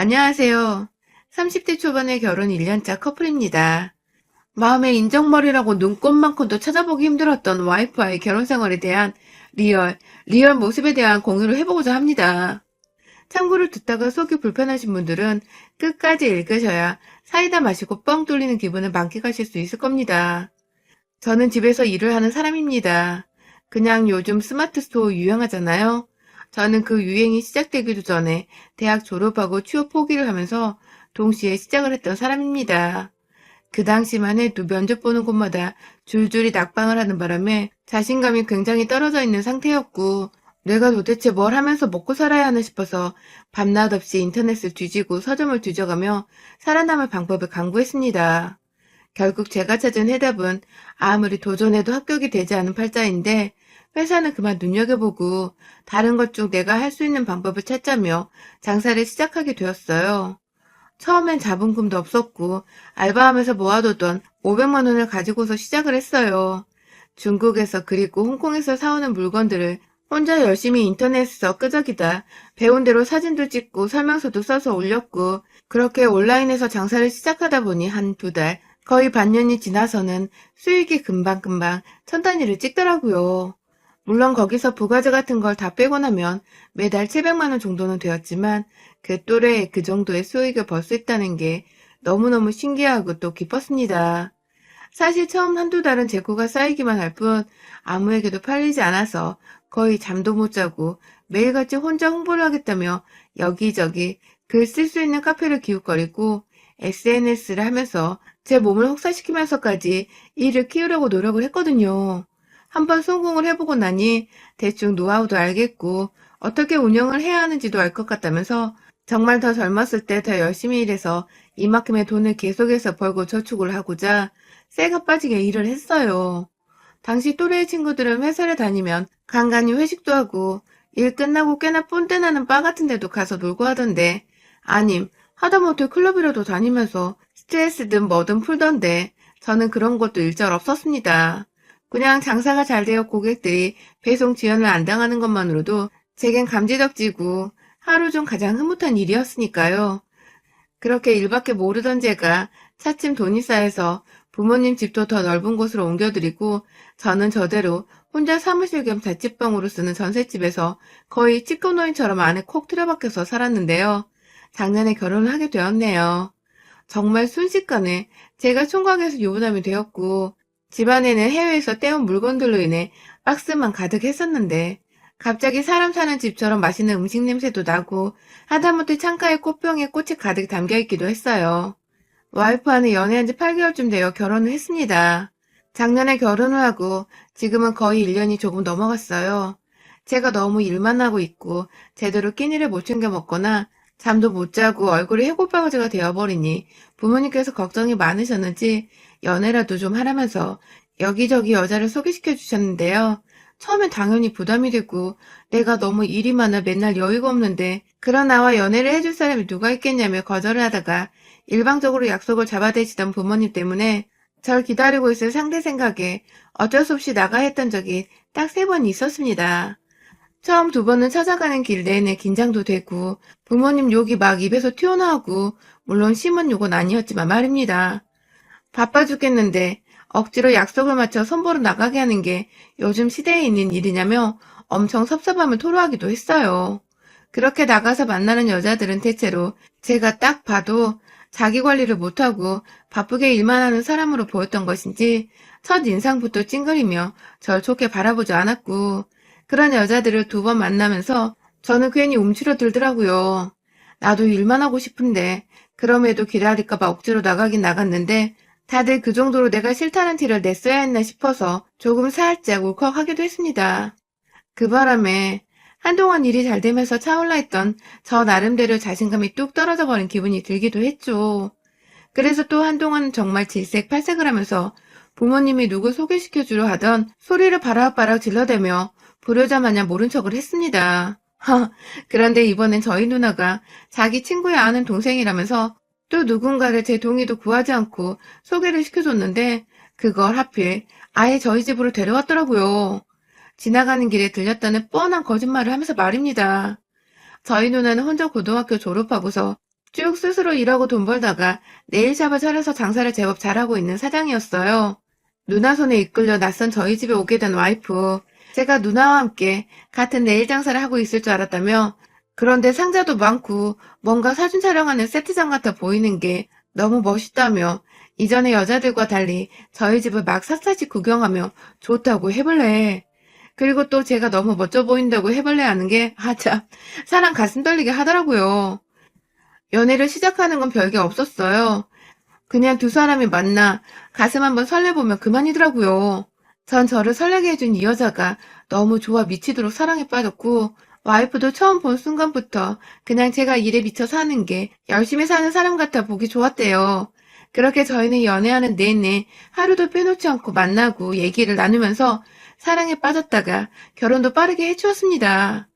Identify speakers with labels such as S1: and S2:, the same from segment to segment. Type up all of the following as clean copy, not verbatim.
S1: 안녕하세요. 30대 초반의 결혼 1년차 커플입니다. 마음의 인정머리라고 눈꽃만큼도 찾아보기 힘들었던 와이프와의 결혼 생활에 대한 리얼 모습에 대한 공유를 해보고자 합니다. 참고를 듣다가 속이 불편하신 분들은 끝까지 읽으셔야 사이다 마시고 뻥 뚫리는 기분을 만끽하실 수 있을 겁니다. 저는 집에서 일을 하는 사람입니다. 그냥 요즘 스마트 스토어 유행하잖아요. 저는 그 유행이 시작되기도 전에 대학 졸업하고 취업 포기를 하면서 동시에 시작을 했던 사람입니다. 그 당시만 해도 면접 보는 곳마다 줄줄이 낙방을 하는 바람에 자신감이 굉장히 떨어져 있는 상태였고, 내가 도대체 뭘 하면서 먹고 살아야 하나 싶어서 밤낮 없이 인터넷을 뒤지고 서점을 뒤져가며 살아남을 방법을 강구했습니다. 결국 제가 찾은 해답은 아무리 도전해도 합격이 되지 않은 팔자인데, 회사는 그만 눈여겨보고 다른 것 중 내가 할 수 있는 방법을 찾자며 장사를 시작하게 되었어요. 처음엔 자본금도 없었고 알바하면서 모아두던 500만 원을 가지고서 시작을 했어요. 중국에서 그리고 홍콩에서 사오는 물건들을 혼자 열심히 인터넷에서 끄적이다 배운 대로 사진도 찍고 설명서도 써서 올렸고, 그렇게 온라인에서 장사를 시작하다 보니 한 두 달, 거의 반년이 지나서는 수익이 금방금방 천 단위를 찍더라고요. 물론 거기서 부가세 같은 걸 다 빼고 나면 매달 700만 원 정도는 되었지만, 그 또래에 그 정도의 수익을 벌 수 있다는 게 너무너무 신기하고 또 기뻤습니다. 사실 처음 한두 달은 재고가 쌓이기만 할 뿐 아무에게도 팔리지 않아서 거의 잠도 못 자고 매일같이 혼자 홍보를 하겠다며 여기저기 글 쓸 수 있는 카페를 기웃거리고 SNS를 하면서 제 몸을 혹사시키면서까지 일을 키우려고 노력을 했거든요. 한번 성공을 해보고 나니 대충 노하우도 알겠고 어떻게 운영을 해야 하는지도 알 것 같다면서, 정말 더 젊었을 때 더 열심히 일해서 이만큼의 돈을 계속해서 벌고 저축을 하고자 쇠가 빠지게 일을 했어요. 당시 또래의 친구들은 회사를 다니면 간간히 회식도 하고 일 끝나고 꽤나 뽐때 나는 바 같은 데도 가서 놀고 하던데, 아님 하다못해 클럽이라도 다니면서 스트레스든 뭐든 풀던데, 저는 그런 것도 일절 없었습니다. 그냥 장사가 잘 되어 고객들이 배송 지연을 안 당하는 것만으로도 제겐 감지덕지고 하루 중 가장 흐뭇한 일이었으니까요. 그렇게 일밖에 모르던 제가 차츰 돈이 쌓여서 부모님 집도 더 넓은 곳으로 옮겨드리고, 저는 저대로 혼자 사무실 겸 자취방으로 쓰는 전셋집에서 거의 찌꺼노인처럼 안에 콕 틀어박혀서 살았는데요. 작년에 결혼을 하게 되었네요. 정말 순식간에 제가 총각에서 유부남이 되었고, 집안에는 해외에서 떼온 물건들로 인해 박스만 가득했었는데, 갑자기 사람 사는 집처럼 맛있는 음식 냄새도 나고 하다못해 창가에 꽃병에 꽃이 가득 담겨있기도 했어요. 와이프와는 연애한 지 8개월쯤 되어 결혼을 했습니다. 작년에 결혼을 하고 지금은 거의 1년이 조금 넘어갔어요. 제가 너무 일만 하고 있고 제대로 끼니를 못 챙겨 먹거나 잠도 못 자고 얼굴이 해골바가지가 되어버리니 부모님께서 걱정이 많으셨는지 연애라도 좀 하라면서 여기저기 여자를 소개시켜 주셨는데요. 처음엔 당연히 부담이 되고 내가 너무 일이 많아 맨날 여유가 없는데 그런 나와 연애를 해줄 사람이 누가 있겠냐며 거절을 하다가 일방적으로 약속을 잡아대시던 부모님 때문에 절 기다리고 있을 상대 생각에 어쩔 수 없이 나가 했던 적이 딱 3번 있었습니다. 처음 2번은 찾아가는 길 내내 긴장도 되고 부모님 욕이 막 입에서 튀어나오고, 물론 심한 욕은 아니었지만 말입니다. 바빠 죽겠는데 억지로 약속을 맞춰 손보러 나가게 하는 게 요즘 시대에 있는 일이냐며 엄청 섭섭함을 토로하기도 했어요. 그렇게 나가서 만나는 여자들은 대체로 제가 딱 봐도 자기 관리를 못하고 바쁘게 일만 하는 사람으로 보였던 것인지 첫 인상부터 찡그리며 절 좋게 바라보지 않았고, 그런 여자들을 2번 만나면서 저는 괜히 움츠러들더라고요. 나도 일만 하고 싶은데 그럼에도 기다릴까봐 억지로 나가긴 나갔는데 다들 그 정도로 내가 싫다는 티를 냈어야 했나 싶어서 조금 살짝 울컥하기도 했습니다. 그 바람에 한동안 일이 잘 되면서 차올라 있던 저 나름대로 자신감이 뚝 떨어져 버린 기분이 들기도 했죠. 그래서 또 한동안 정말 질색팔색을 하면서 부모님이 누구 소개시켜주려 하던 소리를 바락바락 질러대며 불효자 마냥 모른 척을 했습니다. 그런데 이번엔 저희 누나가 자기 친구의 아는 동생이라면서 또 누군가를 제 동의도 구하지 않고 소개를 시켜줬는데, 그걸 하필 아예 저희 집으로 데려왔더라고요. 지나가는 길에 들렸다는 뻔한 거짓말을 하면서 말입니다. 저희 누나는 혼자 고등학교 졸업하고서 쭉 스스로 일하고 돈 벌다가 네일샵을 차려서 장사를 제법 잘하고 있는 사장이었어요. 누나 손에 이끌려 낯선 저희 집에 오게 된 와이프. 제가 누나와 함께 같은 네일 장사를 하고 있을 줄 알았다며, 그런데 상자도 많고 뭔가 사진 촬영하는 세트장 같아 보이는 게 너무 멋있다며, 이전에 여자들과 달리 저희 집을 막 샅샅이 구경하며 좋다고 해볼래. 그리고 또 제가 너무 멋져 보인다고 해볼래 하는 게, 참, 사람 가슴 떨리게 하더라고요. 연애를 시작하는 건 별게 없었어요. 그냥 두 사람이 만나 가슴 한번 설레보면 그만이더라고요. 전 저를 설레게 해준 이 여자가 너무 좋아 미치도록 사랑에 빠졌고, 와이프도 처음 본 순간부터 그냥 제가 일에 미쳐 사는 게 열심히 사는 사람 같아 보기 좋았대요. 그렇게 저희는 연애하는 내내 하루도 빼놓지 않고 만나고 얘기를 나누면서 사랑에 빠졌다가 결혼도 빠르게 해주었습니다.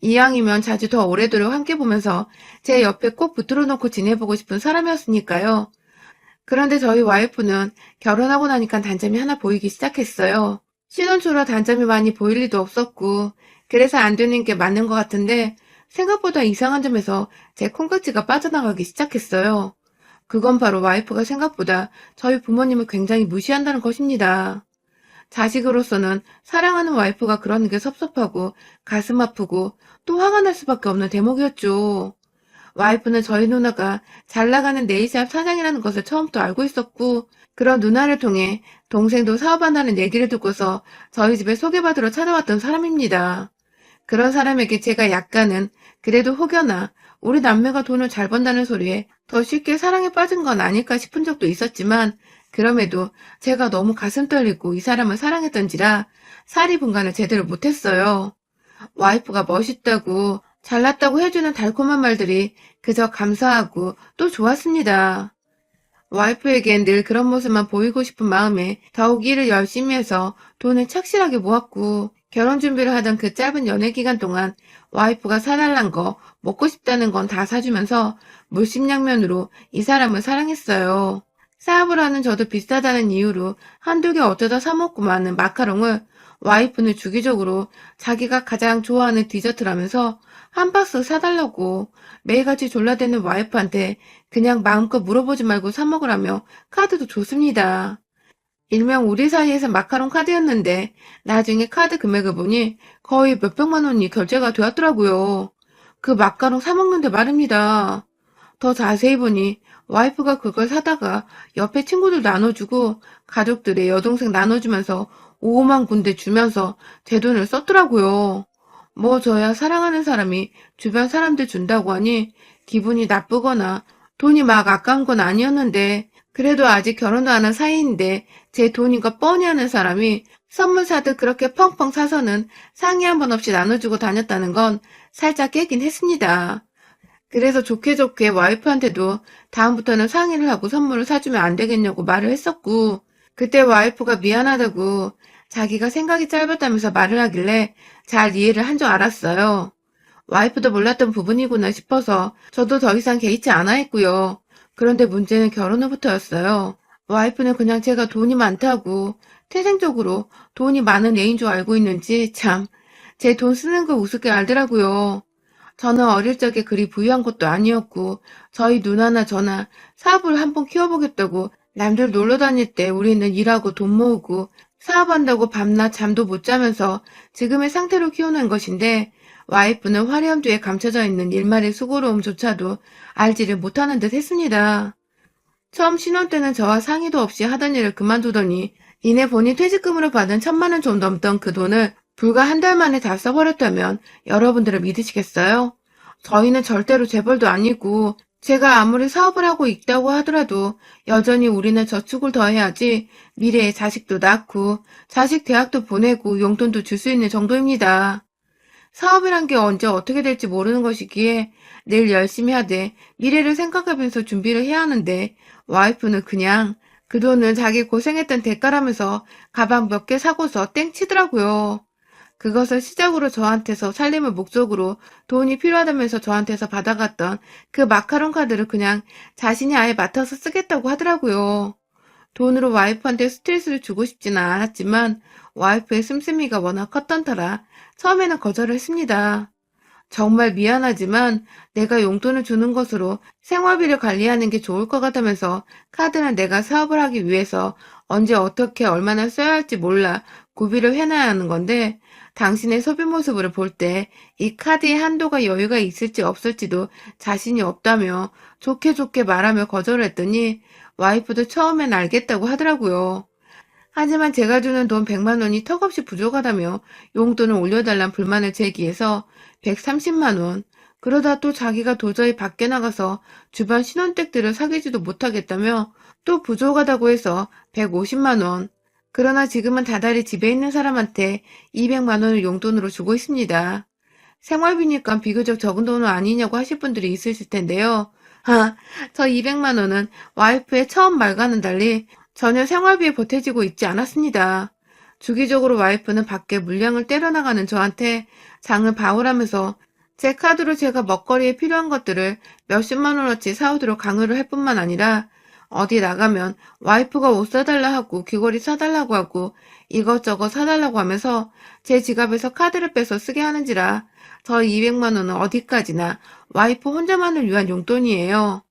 S1: 이왕이면 자주 더 오래도록 함께 보면서 제 옆에 꼭 붙들어 놓고 지내보고 싶은 사람이었으니까요. 그런데 저희 와이프는 결혼하고 나니까 단점이 하나 보이기 시작했어요. 신혼 초라 단점이 많이 보일 리도 없었고, 그래서 안 되는 게 맞는 것 같은데, 생각보다 이상한 점에서 제 콩깍지가 빠져나가기 시작했어요. 그건 바로 와이프가 생각보다 저희 부모님을 굉장히 무시한다는 것입니다. 자식으로서는 사랑하는 와이프가 그러는 게 섭섭하고 가슴 아프고 또 화가 날 수밖에 없는 대목이었죠. 와이프는 저희 누나가 잘 나가는 네일샵 사장이라는 것을 처음부터 알고 있었고, 그런 누나를 통해 동생도 사업한다는 얘기를 듣고서 저희 집에 소개받으러 찾아왔던 사람입니다. 그런 사람에게 제가 약간은 그래도 혹여나 우리 남매가 돈을 잘 번다는 소리에 더 쉽게 사랑에 빠진 건 아닐까 싶은 적도 있었지만, 그럼에도 제가 너무 가슴 떨리고 이 사람을 사랑했던지라 사리 분간을 제대로 못했어요. 와이프가 멋있다고 잘났다고 해주는 달콤한 말들이 그저 감사하고 또 좋았습니다. 와이프에겐 늘 그런 모습만 보이고 싶은 마음에 더욱 일을 열심히 해서 돈을 착실하게 모았고, 결혼 준비를 하던 그 짧은 연애 기간 동안 와이프가 사달란 거, 먹고 싶다는 건 다 사주면서 물심양면으로 이 사람을 사랑했어요. 사업을 하는 저도 비싸다는 이유로 한두 개 어쩌다 사먹고 마는 마카롱을 와이프는 주기적으로 자기가 가장 좋아하는 디저트라면서 한 박스 사달라고 매일같이 졸라대는 와이프한테 그냥 마음껏 물어보지 말고 사 먹으라며 카드도 줬습니다. 일명 우리 사이에서 마카롱 카드였는데 나중에 카드 금액을 보니 거의 몇백만 원이 결제가 되었더라고요. 그 마카롱 사 먹는데 말입니다. 더 자세히 보니 와이프가 그걸 사다가 옆에 친구들 나눠주고 가족들의 여동생 나눠주면서 5만 군데 주면서 제 돈을 썼더라고요. 뭐 저야 사랑하는 사람이 주변 사람들 준다고 하니 기분이 나쁘거나 돈이 막 아까운 건 아니었는데, 그래도 아직 결혼도 안 한 사이인데 제 돈인 거 뻔히 아는 사람이 선물 사듯 그렇게 펑펑 사서는 상의 한 번 없이 나눠주고 다녔다는 건 살짝 깨긴 했습니다. 그래서 좋게 좋게 와이프한테도 다음부터는 상의를 하고 선물을 사주면 안 되겠냐고 말을 했었고, 그때 와이프가 미안하다고 자기가 생각이 짧았다면서 말을 하길래 잘 이해를 한 줄 알았어요. 와이프도 몰랐던 부분이구나 싶어서 저도 더 이상 개의치 않아 했고요. 그런데 문제는 결혼 후부터였어요. 와이프는 그냥 제가 돈이 많다고 태생적으로 돈이 많은 애인 줄 알고 있는지 참 제 돈 쓰는 거 우습게 알더라고요. 저는 어릴 적에 그리 부유한 것도 아니었고, 저희 누나나 저나 사업을 한번 키워보겠다고 남들 놀러 다닐 때 우리는 일하고 돈 모으고 사업한다고 밤낮 잠도 못 자면서 지금의 상태로 키워낸 것인데, 와이프는 화려함 뒤에 감춰져 있는 일말의 수고로움조차도 알지를 못하는 듯 했습니다. 처음 신혼 때는 저와 상의도 없이 하던 일을 그만두더니 이내 본인 퇴직금으로 받은 1,000만 원 좀 넘던 그 돈을 불과 한 달 만에 다 써버렸다면 여러분들은 믿으시겠어요? 저희는 절대로 재벌도 아니고, 제가 아무리 사업을 하고 있다고 하더라도 여전히 우리는 저축을 더 해야지 미래에 자식도 낳고 자식 대학도 보내고 용돈도 줄 수 있는 정도입니다. 사업이란 게 언제 어떻게 될지 모르는 것이기에 늘 열심히 하되 미래를 생각하면서 준비를 해야 하는데, 와이프는 그냥 그 돈은 자기 고생했던 대가라면서 가방 몇 개 사고서 땡치더라고요. 그것을 시작으로 저한테서 살림을 목적으로 돈이 필요하다면서 저한테서 받아갔던 그 마카롱 카드를 그냥 자신이 아예 맡아서 쓰겠다고 하더라고요. 돈으로 와이프한테 스트레스를 주고 싶지는 않았지만 와이프의 씀씀이가 워낙 컸던 터라 처음에는 거절을 했습니다. 정말 미안하지만 내가 용돈을 주는 것으로 생활비를 관리하는 게 좋을 것 같다면서 카드는 내가 사업을 하기 위해서 언제 어떻게 얼마나 써야 할지 몰라 구비를 해놔야 하는 건데 당신의 소비 모습을 볼 때 이 카드의 한도가 여유가 있을지 없을지도 자신이 없다며 좋게 좋게 말하며 거절을 했더니 와이프도 처음엔 알겠다고 하더라고요. 하지만 제가 주는 돈 100만 원이 턱없이 부족하다며 용돈을 올려달란 불만을 제기해서 130만 원. 그러다 또 자기가 도저히 밖에 나가서 주변 신혼댁들을 사귀지도 못하겠다며 또 부족하다고 해서 150만 원. 그러나 지금은 다달이 집에 있는 사람한테 200만 원을 용돈으로 주고 있습니다. 생활비니까 비교적 적은 돈은 아니냐고 하실 분들이 있으실 텐데요. 저 200만 원은 와이프의 처음 말과는 달리 전혀 생활비에 보태지고 있지 않았습니다. 주기적으로 와이프는 밖에 물량을 때려나가는 저한테 장을 봐오라면서 제 카드로 제가 먹거리에 필요한 것들을 몇십만 원어치 사오도록 강요를 할 뿐만 아니라 어디 나가면 와이프가 옷 사달라 하고 귀걸이 사달라고 하고 이것저것 사달라고 하면서 제 지갑에서 카드를 빼서 쓰게 하는지라 저 200만 원은 어디까지나 와이프 혼자만을 위한 용돈이에요.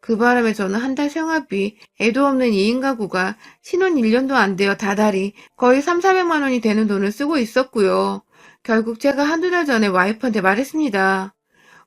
S1: 그 바람에 저는 한 달 생활비, 애도 없는 2인 가구가 신혼 1년도 안 되어 다달이 거의 3, 400만 원이 되는 돈을 쓰고 있었고요. 결국 제가 한두 달 전에 와이프한테 말했습니다.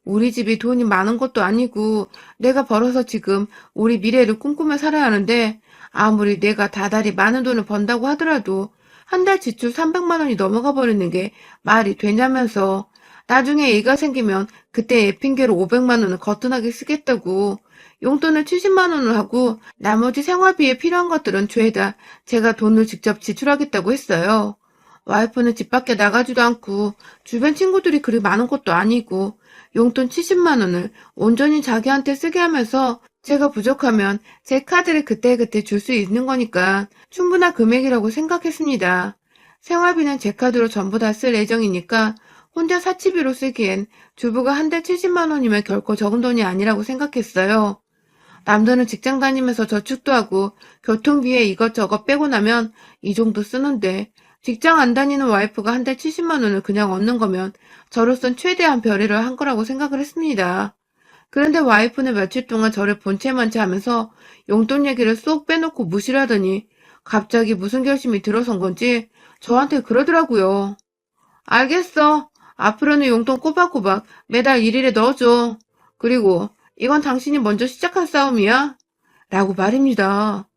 S1: 우리 집이 돈이 많은 것도 아니고 내가 벌어서 지금 우리 미래를 꿈꾸며 살아야 하는데 아무리 내가 다달이 많은 돈을 번다고 하더라도 한 달 지출 300만 원이 넘어가 버리는 게 말이 되냐면서 나중에 애가 생기면 그때 애 핑계로 500만 원을 거뜬하게 쓰겠다고 용돈을 70만 원을 하고 나머지 생활비에 필요한 것들은 죄다 제가 돈을 직접 지출하겠다고 했어요. 와이프는 집 밖에 나가지도 않고 주변 친구들이 그리 많은 것도 아니고 용돈 70만 원을 온전히 자기한테 쓰게 하면서 제가 부족하면 제 카드를 그때그때 줄 수 있는 거니까 충분한 금액이라고 생각했습니다. 생활비는 제 카드로 전부 다 쓸 예정이니까 혼자 사치비로 쓰기엔 주부가 한 달 70만 원이면 결코 적은 돈이 아니라고 생각했어요. 남들은 직장 다니면서 저축도 하고 교통비에 이것저것 빼고 나면 이 정도 쓰는데 직장 안 다니는 와이프가 한 달 70만 원을 그냥 얻는 거면 저로선 최대한 별의를 한 거라고 생각을 했습니다. 그런데 와이프는 며칠 동안 저를 본체만체 하면서 용돈 얘기를 쏙 빼놓고 무시를 하더니 갑자기 무슨 결심이 들어선 건지 저한테 그러더라고요. 알겠어. 앞으로는 용돈 꼬박꼬박 매달 1일에 넣어줘. 그리고 이건 당신이 먼저 시작한 싸움이야? 라고 말입니다.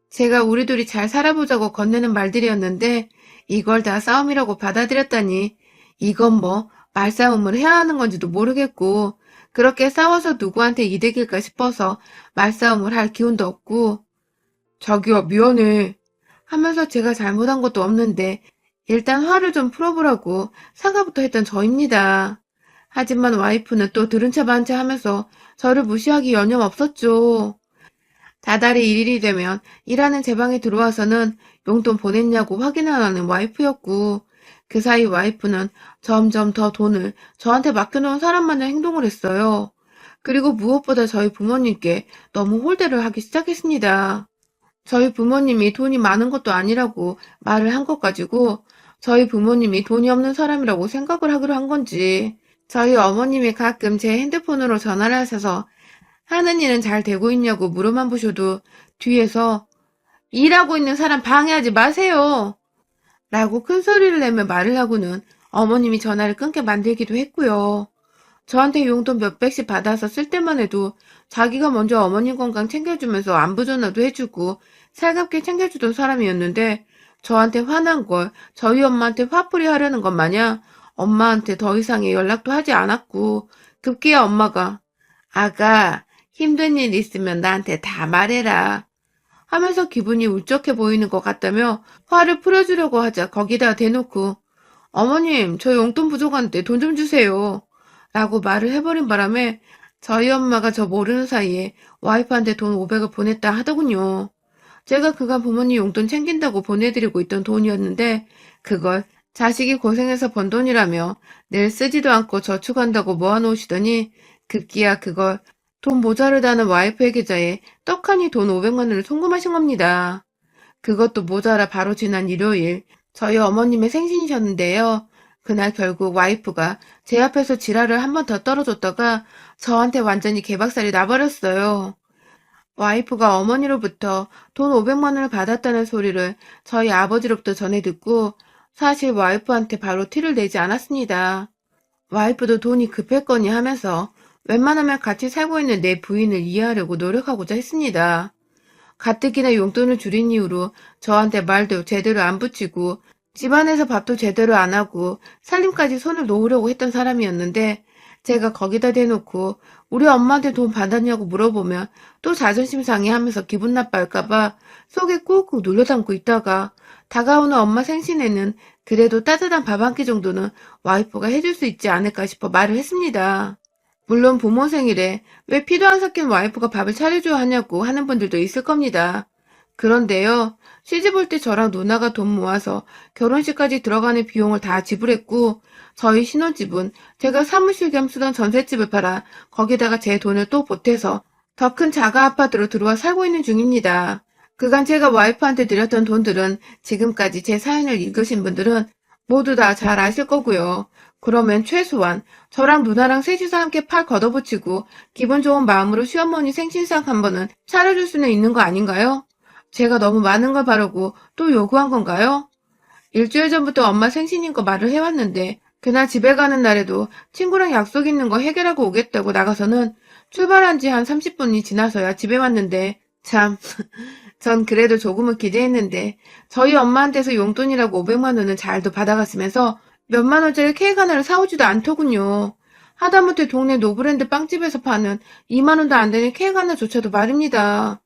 S1: 제가 우리 둘이 잘 살아보자고 건네는 말들이었는데 이걸 다 싸움이라고 받아들였다니 이건 뭐 말싸움을 해야 하는 건지도 모르겠고 그렇게 싸워서 누구한테 이득일까 싶어서 말싸움을 할 기운도 없고 자기야 미안해 하면서 제가 잘못한 것도 없는데 일단 화를 좀 풀어보라고 사과부터 했던 저입니다. 하지만 와이프는 또 들은 체 반 체 하면서 저를 무시하기 여념없었죠. 다달이 1일이 되면 일하는 제 방에 들어와서는 용돈 보냈냐고 확인하는 와이프였고 그 사이 와이프는 점점 더 돈을 저한테 맡겨놓은 사람마냥 행동을 했어요. 그리고 무엇보다 저희 부모님께 너무 홀대를 하기 시작했습니다. 저희 부모님이 돈이 많은 것도 아니라고 말을 한 것 가지고 저희 부모님이 돈이 없는 사람이라고 생각을 하기로 한 건지 저희 어머님이 가끔 제 핸드폰으로 전화를 하셔서 하는 일은 잘 되고 있냐고 물어만 보셔도 뒤에서 일하고 있는 사람 방해하지 마세요 라고 큰 소리를 내며 말을 하고는 어머님이 전화를 끊게 만들기도 했고요. 저한테 용돈 몇백씩 받아서 쓸 때만 해도 자기가 먼저 어머님 건강 챙겨주면서 안부 전화도 해주고 살갑게 챙겨주던 사람이었는데 저한테 화난 걸 저희 엄마한테 화풀이 하려는 것 마냥 엄마한테 더 이상의 연락도 하지 않았고 급기야 엄마가 아가 힘든 일 있으면 나한테 다 말해라 하면서 기분이 울적해 보이는 것 같다며 화를 풀어주려고 하자 거기다 대놓고 어머님 저 용돈 부족한데 돈 좀 주세요 라고 말을 해버린 바람에 저희 엄마가 저 모르는 사이에 와이프한테 돈 500을 보냈다 하더군요. 제가 그간 부모님 용돈 챙긴다고 보내드리고 있던 돈이었는데 그걸 자식이 고생해서 번 돈이라며 늘 쓰지도 않고 저축한다고 모아놓으시더니 급기야 그걸 돈 모자르다는 와이프의 계좌에 떡하니 돈 500만 원을 송금하신 겁니다. 그것도 모자라 바로 지난 일요일 저희 어머님의 생신이셨는데요. 그날 결국 와이프가 제 앞에서 지랄을 한 번 더 떨어졌다가 저한테 완전히 개박살이 나버렸어요. 와이프가 어머니로부터 돈 500만 원을 받았다는 소리를 저희 아버지로부터 전해 듣고 사실 와이프한테 바로 티를 내지 않았습니다. 와이프도 돈이 급했거니 하면서 웬만하면 같이 살고 있는 내 부인을 이해하려고 노력하고자 했습니다. 가뜩이나 용돈을 줄인 이후로 저한테 말도 제대로 안 붙이고 집안에서 밥도 제대로 안 하고 살림까지 손을 놓으려고 했던 사람이었는데 제가 거기다 대놓고 우리 엄마한테 돈 받았냐고 물어보면 또 자존심 상해하면서 기분 나빠할까봐 속에 꾹꾹 눌러 담고 있다가 다가오는 엄마 생신에는 그래도 따뜻한 밥 한 끼 정도는 와이프가 해줄 수 있지 않을까 싶어 말을 했습니다. 물론 부모 생일에 왜 피도 안 섞인 와이프가 밥을 차려줘야 하냐고 하는 분들도 있을 겁니다. 그런데요, 시집 올 때 저랑 누나가 돈 모아서 결혼식까지 들어가는 비용을 다 지불했고, 저희 신혼집은 제가 사무실 겸 쓰던 전셋집을 팔아 거기다가 제 돈을 또 보태서 더 큰 자가 아파트로 들어와 살고 있는 중입니다. 그간 제가 와이프한테 드렸던 돈들은 지금까지 제 사연을 읽으신 분들은 모두 다 잘 아실 거고요. 그러면 최소한 저랑 누나랑 셋이서 함께 팔 걷어붙이고 기분 좋은 마음으로 시어머니 생신상 한 번은 차려줄 수는 있는 거 아닌가요? 제가 너무 많은 걸 바라고 또 요구한 건가요? 일주일 전부터 엄마 생신인 거 말을 해왔는데 그날 집에 가는 날에도 친구랑 약속 있는 거 해결하고 오겠다고 나가서는 출발한 지 한 30분이 지나서야 집에 왔는데 참, 전 그래도 조금은 기대했는데 저희 엄마한테서 용돈이라고 500만 원은 잘도 받아갔으면서 몇만 원짜리 케이크 하나를 사오지도 않더군요. 하다못해 동네 노브랜드 빵집에서 파는 2만 원도 안 되는 케이크 하나조차도 말입니다.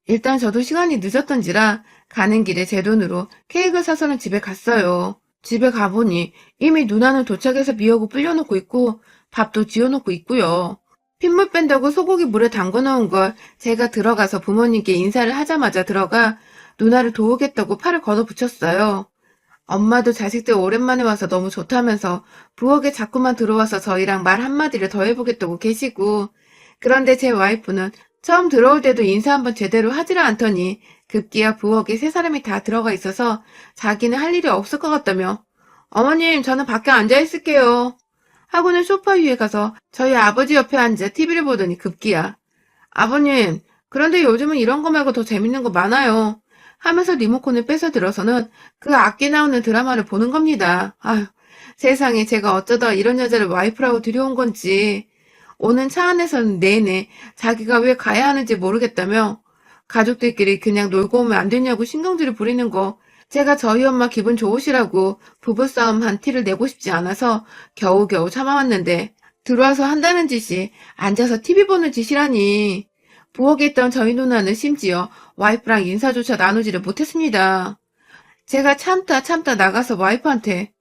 S1: 일단 저도 시간이 늦었던지라 가는 길에 제 돈으로 케이크를 사서는 집에 갔어요. 집에 가보니 이미 누나는 도착해서 미역을 불려놓고 있고 밥도 지어놓고 있고요. 핏물 뺀다고 소고기 물에 담궈 놓은 걸 제가 들어가서 부모님께 인사를 하자마자 들어가 누나를 도우겠다고 팔을 걷어붙였어요. 엄마도 자식들 오랜만에 와서 너무 좋다면서 부엌에 자꾸만 들어와서 저희랑 말 한마디를 더 해보겠다고 계시고 그런데 제 와이프는 처음 들어올 때도 인사 한번 제대로 하지를 않더니 급기야 부엌에 세 사람이 다 들어가 있어서 자기는 할 일이 없을 것 같다며 어머님 저는 밖에 앉아 있을게요. 하고는 소파 위에 가서 저희 아버지 옆에 앉아 TV를 보더니 급기야 아버님 그런데 요즘은 이런 거 말고 더 재밌는 거 많아요. 하면서 리모컨을 뺏어 들어서는 그 악기 나오는 드라마를 보는 겁니다. 아휴 세상에 제가 어쩌다 이런 여자를 와이프라고 들여온 건지. 오는 차 안에서는 내내 자기가 왜 가야 하는지 모르겠다며 가족들끼리 그냥 놀고 오면 안 되냐고 신경질을 부리는 거 제가 저희 엄마 기분 좋으시라고 부부싸움 한 티를 내고 싶지 않아서 겨우겨우 참아왔는데 들어와서 한다는 짓이 앉아서 TV 보는 짓이라니. 부엌에 있던 저희 누나는 심지어 와이프랑 인사조차 나누지를 못했습니다. 제가 참다 나가서 와이프한테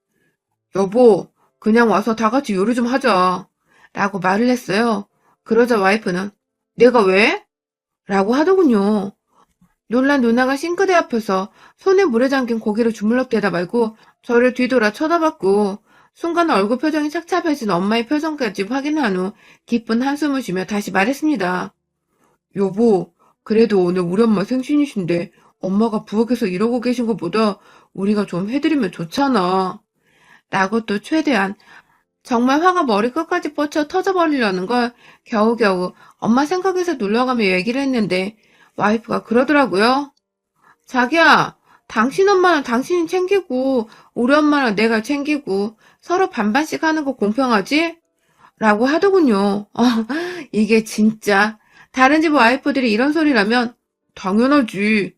S1: 여보 그냥 와서 다 같이 요리 좀 하자 라고 말을 했어요. 그러자 와이프는 내가 왜? 라고 하더군요. 놀란 누나가 싱크대 앞에서 손에 물에 잠긴 고기를 주물럭대다 말고 저를 뒤돌아 쳐다봤고 순간 얼굴 표정이 착잡해진 엄마의 표정까지 확인한 후 깊은 한숨을 쉬며 다시 말했습니다. 여보, 그래도 오늘 우리 엄마 생신이신데 엄마가 부엌에서 이러고 계신 것보다 우리가 좀 해드리면 좋잖아. 라고 또 최대한 정말 화가 머리 끝까지 뻗쳐 터져버리려는 걸 겨우겨우 엄마 생각에서 눌러가며 얘기를 했는데 와이프가 그러더라고요. 자기야, 당신 엄마는 당신이 챙기고 우리 엄마는 내가 챙기고 서로 반반씩 하는 거 공평하지? 라고 하더군요. 이게 진짜 다른 집 와이프들이 이런 소리라면 당연하지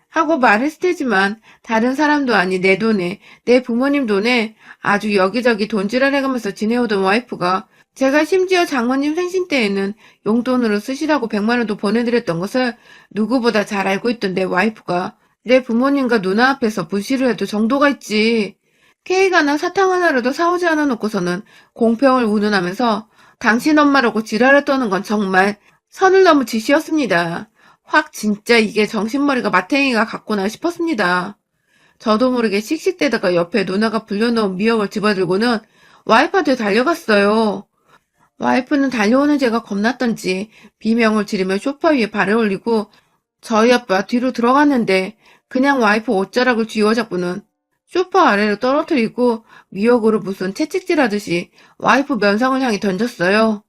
S1: 하고 말했을 테지만 다른 사람도 아닌 내 돈에 내 부모님 돈에 아주 여기저기 돈질을 해가면서 지내오던 와이프가 제가 심지어 장모님 생신 때에는 용돈으로 쓰시라고 100만 원도 보내드렸던 것을 누구보다 잘 알고 있던 내 와이프가 내 부모님과 누나 앞에서 무시를 해도 정도가 있지. 케이크 하나 사탕 하나라도 사오지 않아 놓고서는 공평을 운운하면서 당신 엄마라고 지랄을 떠는 건 정말 선을 넘은 짓이었습니다. 확 진짜 이게 정신머리가 마탱이가 같구나 싶었습니다. 저도 모르게 씩씩대다가 옆에 누나가 불려놓은 미역을 집어들고는 와이프한테 달려갔어요. 와이프는 달려오는 제가 겁났던지 비명을 지르며 소파 위에 발을 올리고 저희 아빠 뒤로 들어갔는데 그냥 와이프 옷자락을 쥐어잡고는 소파 아래로 떨어뜨리고 미역으로 무슨 채찍질하듯이 와이프 면상을 향해 던졌어요.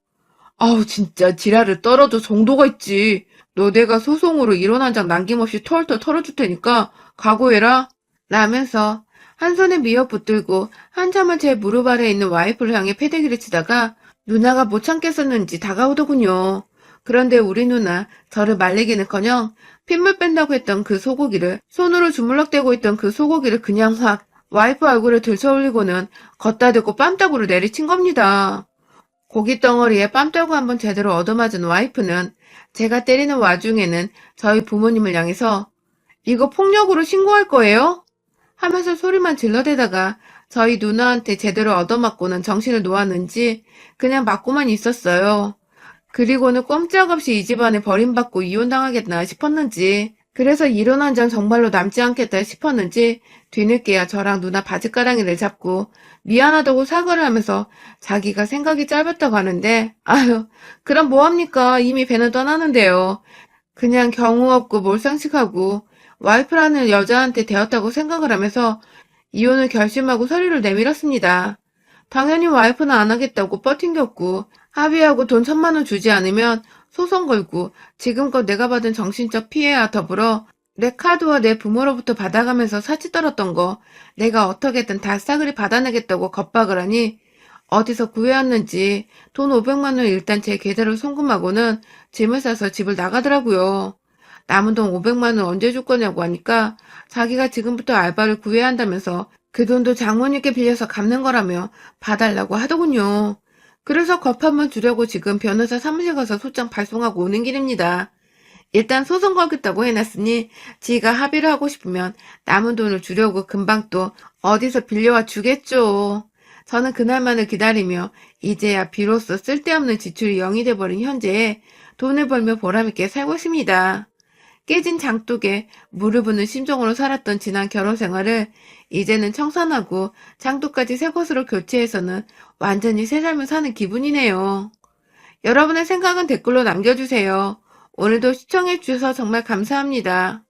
S1: 아우 진짜 지랄을 떨어도 정도가 있지. 너 내가 소송으로 이혼 한 장 남김없이 털털 털어줄 테니까 각오해라. 라면서 한 손에 미역 붙들고 한참을 제 무릎 아래에 있는 와이프를 향해 패대기를 치다가 누나가 못 참겠었는지 다가오더군요. 그런데 우리 누나 저를 말리기는커녕 핏물 뺀다고 했던 그 소고기를 손으로 주물럭대고 있던 그 소고기를 그냥 확 와이프 얼굴에 들쳐올리고는 걷다 대고 뺨따구로 내리친 겁니다. 고기 덩어리에 뺨따구 한번 제대로 얻어맞은 와이프는 제가 때리는 와중에는 저희 부모님을 향해서 이거 폭력으로 신고할 거예요? 하면서 소리만 질러대다가 저희 누나한테 제대로 얻어맞고는 정신을 놓았는지 그냥 맞고만 있었어요. 그리고는 꼼짝없이 이 집안에 버림받고 이혼당하겠나 싶었는지 그래서 이혼 한 장 정말로 남지 않겠다 싶었는지 뒤늦게야 저랑 누나 바지가랑이를 잡고 미안하다고 사과를 하면서 자기가 생각이 짧았다고 하는데 아유 그럼 뭐합니까 이미 배는 떠나는데요. 그냥 경우 없고 몰상식하고 와이프라는 여자한테 되었다고 생각을 하면서 이혼을 결심하고 서류를 내밀었습니다. 당연히 와이프는 안 하겠다고 뻗팅겼고 합의하고 돈 1,000만 원 주지 않으면 소송 걸고 지금껏 내가 받은 정신적 피해와 더불어 내 카드와 내 부모로부터 받아가면서 사치 떨었던 거 내가 어떻게든 다 싸그리 받아내겠다고 겁박을 하니 어디서 구해왔는지 돈 500만 원 일단 제 계좌로 송금하고는 짐을 싸서 집을 나가더라고요. 남은 돈 500만 원 언제 줄 거냐고 하니까 자기가 지금부터 알바를 구해야 한다면서 그 돈도 장모님께 빌려서 갚는 거라며 봐달라고 하더군요. 그래서 겁 한번 주려고 지금 변호사 사무실 가서 소장 발송하고 오는 길입니다. 일단 소송 걸겠다고 해놨으니 지가 합의를 하고 싶으면 남은 돈을 주려고 금방 또 어디서 빌려와 주겠죠. 저는 그날만을 기다리며 이제야 비로소 쓸데없는 지출이 0이 돼버린 현재에 돈을 벌며 보람있게 살고 있습니다. 깨진 장독에 물을 부는 심정으로 살았던 지난 결혼 생활을 이제는 청산하고 장독까지 새 것으로 교체해서는 완전히 새 삶을 사는 기분이네요. 여러분의 생각은 댓글로 남겨주세요. 오늘도 시청해주셔서 정말 감사합니다.